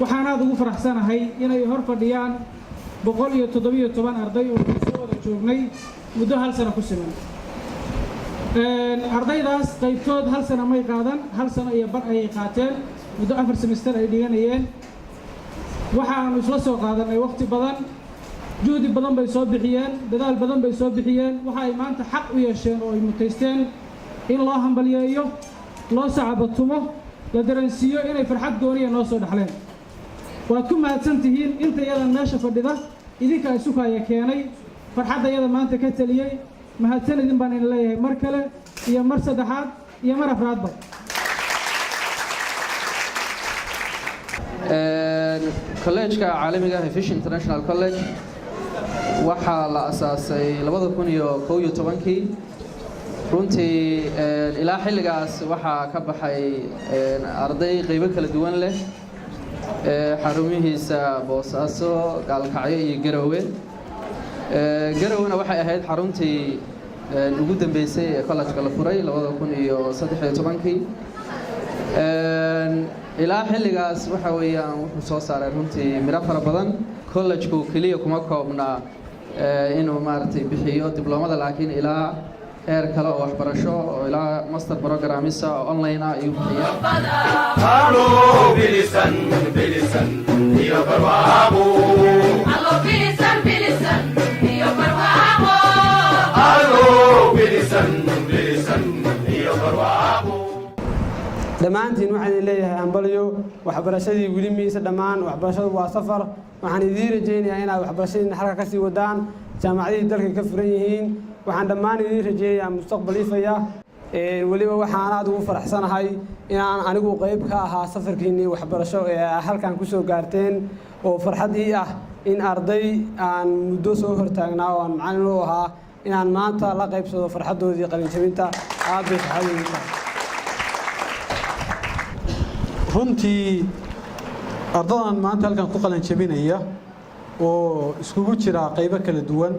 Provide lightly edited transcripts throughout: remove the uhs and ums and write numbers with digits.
waxaan aad ugu faraxsanahay inay hor fadhiyaan 117 arday oo soo wada joognay muddo hal sano ku siman. ardaydaas qaybtood hal sano may qaadan, hal sano iyo bar ayay qaateen, muddo 4 semester ay dhiganayeen. waxaanu isla soo qaadanay waqti badan, juhdi badan bay soo bixiyeen, dadaal badan bay soo bixiyeen. waxa ay maanta xaq u yeesheen oo ay mutaysteen in loo hambaliyeeyo, loo sacabatumo, la dareensiiyo inay farxad gooniya noo soo dhaxleen. waad ku mahadsan tihiin inta iyadan meesha fadhida, idinka isukaya keenay farxadda iyada maanta ka taliyey. mahadsan idin baan idin leeyahay mar kale iyo mar saddexaad iyo mar afraadba. kolleejka caalamiga ah Fish International College waxaa la asaasay 2011 runtii ilaa xilligaas waxaa ka baxay arday qaybo kala duwan leh xarumihiisa Boosaaso, Gaalkacyo iyo Garowe. Garowe waxay ahayd xaruntii ugu dambeysay ee college-ka la furay 2013 ilaa xilligaas waxa weeyaan wuxuu soo saaray runtii miro fara badan. college-ku kaliya kuma koobna inuu maartay bixiyo diblomada, laakiin ilaa heer kale oo waxbarasho oo ilaa master programmisa oo online ah ayuu bixiyaa. Halo bilisan bilisan iyo barwaaqo. Halo bilisan bilisan iyo barwaaqo. Halo bilisan bilisan iyo barwaaqo. dhammaantiin waxaan leeyahay ambaliyo waxbarashadii wili miisa dhammaan waxbarashadu waa safar. waxaan idin rajaynayaa inaad waxbarashadiina halka ka sii wadaan, jaamacadihii dalka ka furan yihiin. waxaan dhammaan idin rajaynayaa mustaqbal ifaya. weliba waxaan aad ugu faraxsanahay inaan anigu qayb ka ahaa safarkiinii waxbarasho ee halkan ku soo gaarteen, oo farxad ii ah in arday aan muddo soo hortaagnaa oo aan macallin u ahaa inaan maanta la qaybsado farxaddoodii qalinjabinta. aad bay farxadayda runtii ardadan maanta halkan ku qalinjabinaya oo iskugu jira qaybo kala duwan,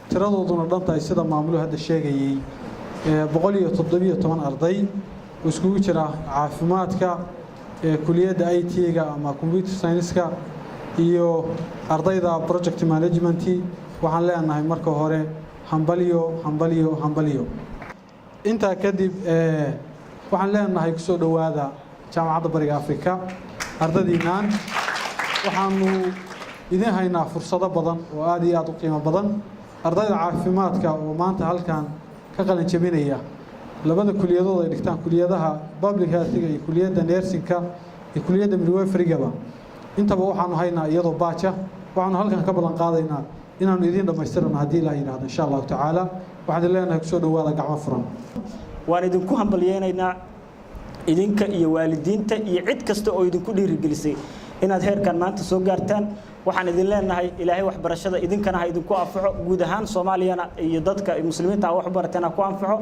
tiradooduna dhan tahay sida maamuluhu hadda sheegayay 117 arday oo iskugu jira caafimaadka, kuliyadda IT-ga ama computer science-ka iyo ardayda project management. waxaan leenahay marka hore hambaliyo hambaliyo hambaliyo. intaa kadib waxaan leenahay kusoo dhawaada jaamacadda Bariga Afrika. ardadiinaan waxaanu idin haynaa fursado badan oo aad iyo aad u qiimo badan. ardayda caafimaadka oo maanta halkan ka qalin jabinaya labada kuliyadood ay dhigtaan, kuliyadaha public health-ga iyo kuliyadda nursing-ka iyo kuliyadda midwifery-gaba, intaba waxaanu haynaa iyadoo baaja. waxaanu halkan ka balan qaadaynaa inaanu idin dhamaystirno haddii la yiraahdo insha Allah taala. waxaan leenahay kusoo dhawaada gacmo furan. waan idinku hambalyeeynaa idinka iyo waalidiinta iyo cid kasta oo idinku dhiirigelisay inaad heerkan maanta soo gaartaan. waxaan idin leenahay ilaahay waxbarashada idinkana ha idinku anfaco, guud ahaan Soomaaliyana iyo dadka muslimiinta wax bartana ku anfaco.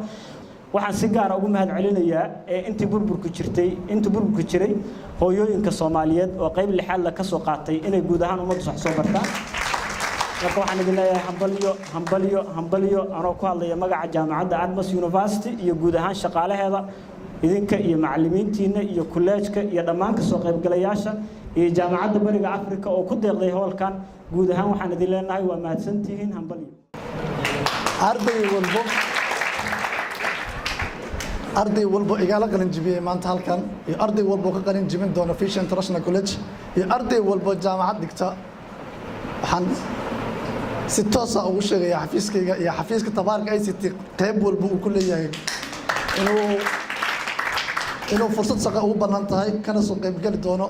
waxaan si gaar ah ugu mahad celinayaa intii burburku jiray hooyooyinka Soomaaliyeed oo qayb lixaad la ka soo qaatay inay guud ahaan ummadda wax soo bartaan. marka waxaan idin leeyahay hambaliyo hambaliyo hambaliyo anoo ku hadlaya magaca jaamacadda Admas University iyo guud ahaan shaqaalaheeda, idinka iyo macallimiintiina iyo kolleejka iyo dhammaan ka soo qaybgalayaasha iyo jaamacadda Bariga Afrika oo ku deeqday howlkan. guud ahaan waxaan idin leenahay waa mahadsantihiin. hambaliyo arday walbo igala qalin jabiyay maanta halkan, iyo arday walbo ka qalin jabin doona Fish International College, iyo arday walbo jaamacad dhigta. waxaan si toos ah ugu sheegayaa xafiiskayga iyo xafiiska tabaarka ICT qayb walbo uu ku leeyahay inuu fursad shaqo ugu bannaan tahay kana soo qayb gali doono.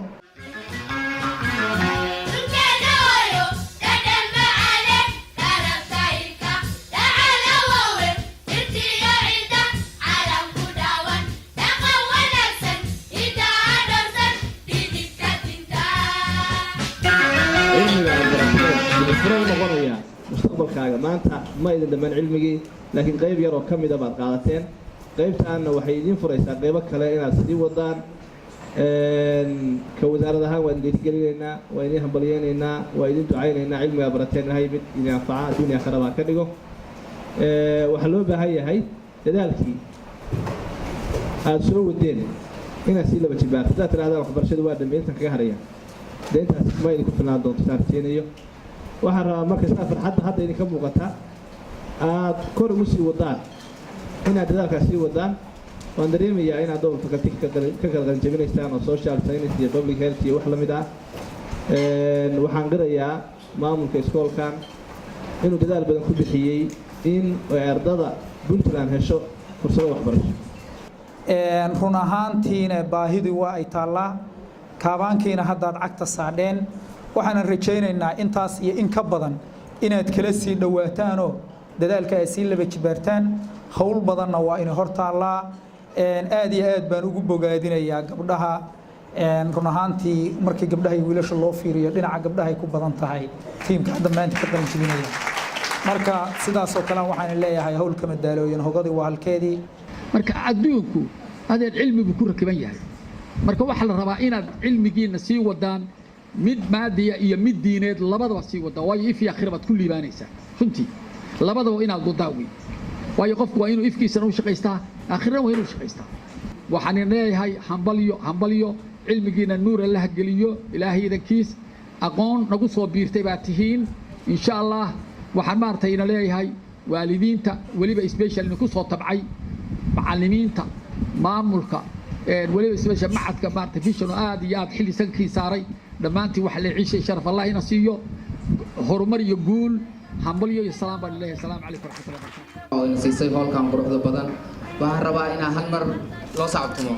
mustaqbalkaaga maanta ma idin dhamaan cilmigii, laakiin qayb yar oo ka mid ah baad qaadateen. qaybtaanna waxay idin furaysaa qaybo kale inaad sii wadaan. ka wasaarad ahaan waan dhiirigelinaynaa, waan idin hambalyeynaynaa, waan idin ducaynaynaa. cilmigaa barateen ilahay mid idin anfaca adduun iyo aakhiraba ka dhigo. waxaa loo baahan yahay dadaalkii aad soo wadeen inaad sii laba jibaarto. haddaad tidhahdaan waxbarashadu waa dhameey intan kaga haraya, dee intaas ma idinku filnaan doonto saan rajeynayo waxaan rabaa markasta farxadda hadda idinka muuqata aad kor ugu sii wadaan inaad dadaalkaas sii wadaan waan dareemayaa inaad dhowr faculty ka kala qalinjabinaysaan oo social science iyo public health iyo wax la mid ah waxaan qirayaa maamulka iskoolkan inuu dadaal badan ku bixiyey in ardada Puntland hesho fursado waxbarasho run ahaantiina baahidii waa ay taallaa kaabaankiina haddaad cagta saadheen waxaan rajaynaynaa intaas iyo in ka badan inaad kala sii dhawaataanoo dadaalka ay sii laba jibaartaan hawl badanna waa inay hor taallaa aad iyo aad baan ugu bogaadinayaa gabdhaha run ahaantii markii gabdhaha iyo wiilasha loo fiiriyo dhinaca gabdhaha ay ku badan tahay tiimka hadda maanta ka qalan jibinaya marka sidaas oo kale waxaan leeyahay hawl kama daalooyin hogadii waa halkeedii marka adduunku adeer cilmigu ku rakiban yahay marka waxa la rabaa inaad cilmigiina sii wadaan mid maadiya iyo mid diineed labadaba sii wadaan waayo if iyo akhirabad ku liibaanaysaa runtii labadaba inaad wadaan weey waayo qofku waa inuu ifkiisana u shaqaystaa aakhirana waa inuu shaqaystaa waxaan leeyahay hambalyo cilmigiina nuur Allah geliyo ilaahay idankiis aqoon nagu soo biirtay baa tihiin insha Allah waxaan maartay ina leeyahay waalidiinta waliba special ku soo tabcay macallimiinta maamulka waliba special macadka maartay vision aad iyo aad xilli sankii saaray dhamaantii wax la ciishay sharaf Allah ina siiyo horumar iyo guul hambalyo iyo salaam baan leeyahay salaam alaykum warahmatullahi wabarakatuh oo siisay hawlkan quruxda badan waxaan rabaa inaan hal mar loo sacabtumo